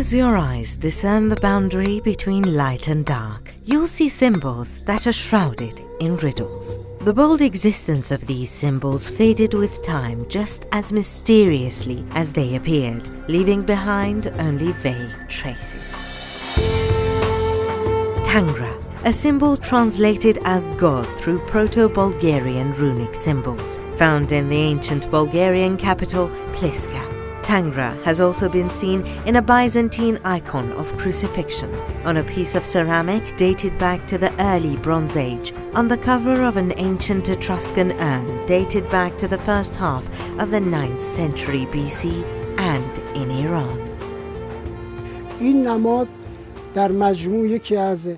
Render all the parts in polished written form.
As your eyes discern the boundary between light and dark, you'll see symbols that are shrouded in riddles. The bold existence of these symbols faded with time just as mysteriously as they appeared, leaving behind only vague traces. Teymareh, a symbol translated as God through Proto-Bulgarian runic symbols, found in the ancient Bulgarian capital, Pliska. Teymareh has also been seen in a Byzantine icon of crucifixion, on a piece of ceramic dated back to the early Bronze Age, on the cover of an ancient Etruscan urn dated back to the first half of the 9th century BC, and in Iran. این نماد در مجموع یکی از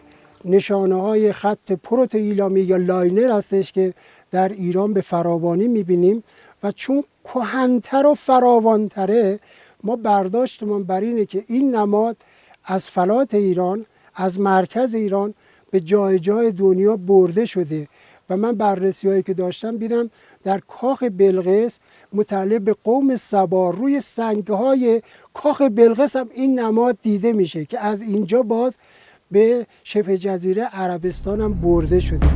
نشانه‌های خط پروتوایلامی یا لاینر هستش که در ایران به فراوانی می‌بینیم و چون کهن‌تر و فراوان‌تره ما برداشتمان بر اینه که این نماد از فلات ایران، از مرکز ایران به جای جای دنیا برده شده و من بررسی‌هایی که داشتم دیدم در کاخ بلقیس متعلق به قوم سبا روی سنگ‌های کاخ بلقیس هم این نماد دیده میشه که از اینجا باز به شبه جزیره عربستان هم برده شده.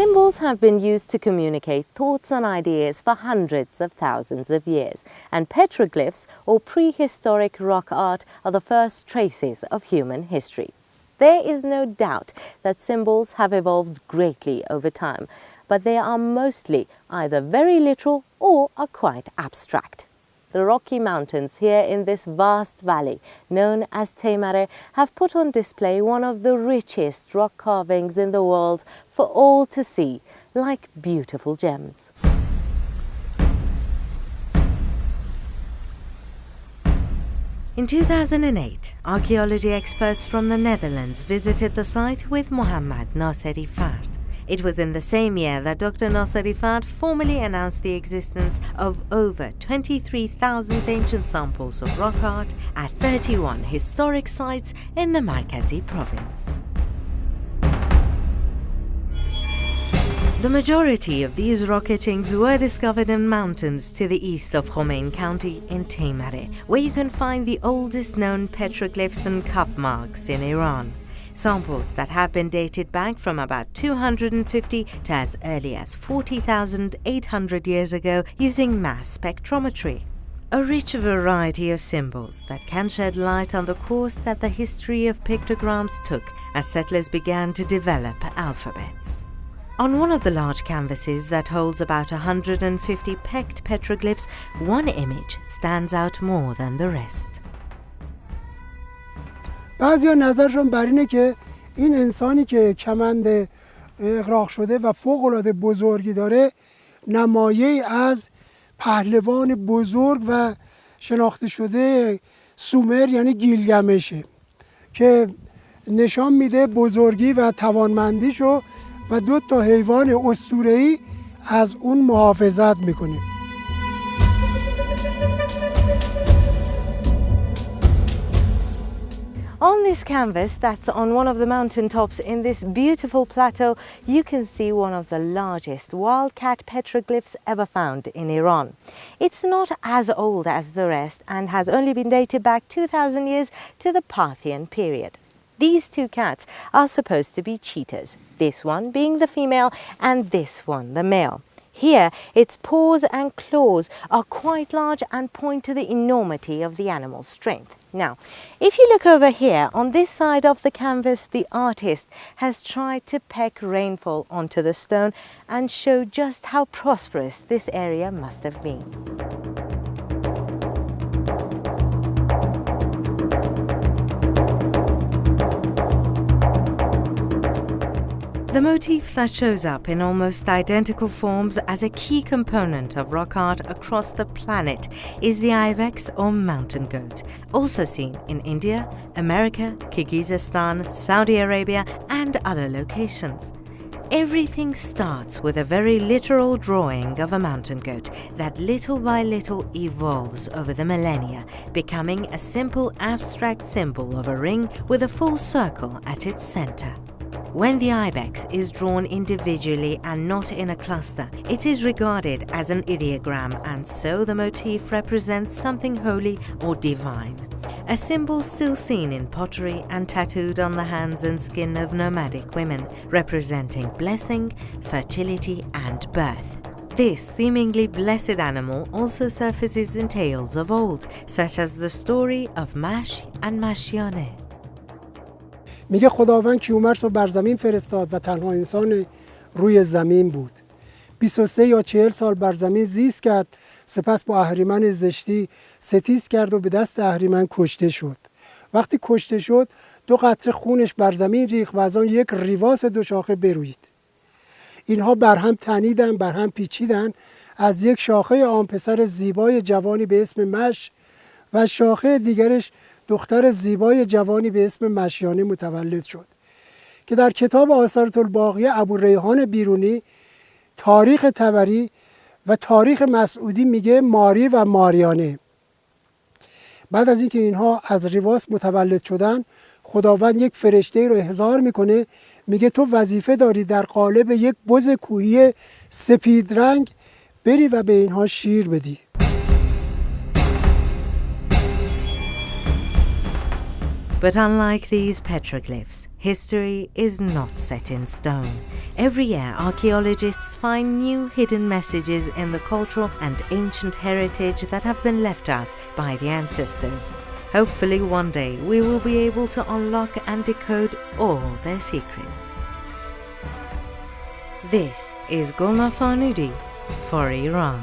Symbols have been used to communicate thoughts and ideas for hundreds of thousands of years, and petroglphs, or prehistoric rock art, are the first traces of human history. There is no doubt that symbols have evolved greatly over time, but they are mostly either very literal or are quite abstract. The Rocky Mountains here in this vast valley, known as teymareh, have put on display one of the richest rock carvings in the world for all to see, like beautiful gems. In 2008, archaeology experts from the Netherlands visited the site with Mohammad Nasseri Fard. It was in the same year that Dr. Nasseri Fard formally announced the existence of over 23,000 ancient samples of rock art at 31 historic sites in the Markazi province. The majority of these rock etchings were discovered in mountains to the east of Khomein County in Teymareh, where you can find the oldest known petroglyphs and cup marks in Iran. Samples that have been dated back from about 250 to as early as 40,800 years ago using mass spectrometry. A rich variety of symbols that can shed light on the course that the history of pictograms took as settlers began to develop alphabets. On one of the large canvases that holds about 150 pecked petroglyphs, one image stands out more than the rest. بعضیا نظرشون بر اینه که این انسانی که کمند اغراق شده و فوق‌العاده بزرگی داره نمایه از پهلوان بزرگ و شناخته شده سومر یعنی گیلگمشه که نشان میده بزرگی و توانمندیشو و 2 تا حیوان اسطوره‌ای از اون محافظت میکنه. On this canvas that's on one of the mountain tops in this beautiful plateau, you can see one of the largest wildcat petroglyphs ever found in Iran. It's not as old as the rest and has only been dated back 2,000 years to the Parthian period. These 2 cats are supposed to be cheetahs, this one being the female and this one the male. Here, its paws and claws are quite large and point to the enormity of the animal's strength. Now, if you look over here, on this side of the canvas, the artist has tried to peck rainfall onto the stone and show just how prosperous this area must have been. The motif that shows up in almost identical forms as a key component of rock art across the planet is the ibex or mountain goat, also seen in India, America, Kyrgyzstan, Saudi Arabia, and other locations. Everything starts with a very literal drawing of a mountain goat that little by little evolves over the millennia, becoming a simple abstract symbol of a ring with a full circle at its center. When the ibex is drawn individually and not in a cluster, it is regarded as an ideogram, and so the motif represents something holy or divine. A symbol still seen in pottery and tattooed on the hands and skin of nomadic women, representing blessing, fertility, and birth. This seemingly blessed animal also surfaces in tales of old, such as the story of Mash and Mashiane. میگه خداوند کیومرث رو بر زمین فرستاد و تنها انسان روی زمین بود. 23 یا 40 سال بر زمین زیست کرد، سپس با اهریمن زشتی ستیز کرد و به دست اهریمن کشته شد. وقتی کشته شد 2 قطره خونش بر زمین ریخت و از آن یک ریواس 2 شاخه بروید. اینها بر هم تنیدن، بر هم پیچیدن، از یک شاخه آن پسر زیبای جوانی به اسم مش و شاخه دیگرش دختر زیبای جوانی به اسم مشیانه متولد شد که در کتاب آثار الباقیه ابوریحان بیرونی، تاریخ طبری و تاریخ مسعودی میگه ماری و ماریانه. بعد از اینکه اینها از ریواس متولد شدن، خداوند یک فرشته رو احضار میکنه، میگه تو وظیفه داری در قالب یک بز کوهی سپید رنگ بری و به اینها شیر بدی. But unlike these petroglyphs, history is not set in stone. Every year, archaeologists find new hidden messages in the cultural and ancient heritage that have been left us by the ancestors. Hopefully one day we will be able to unlock and decode all their secrets. This is Gulnaz Farnudi for Iran.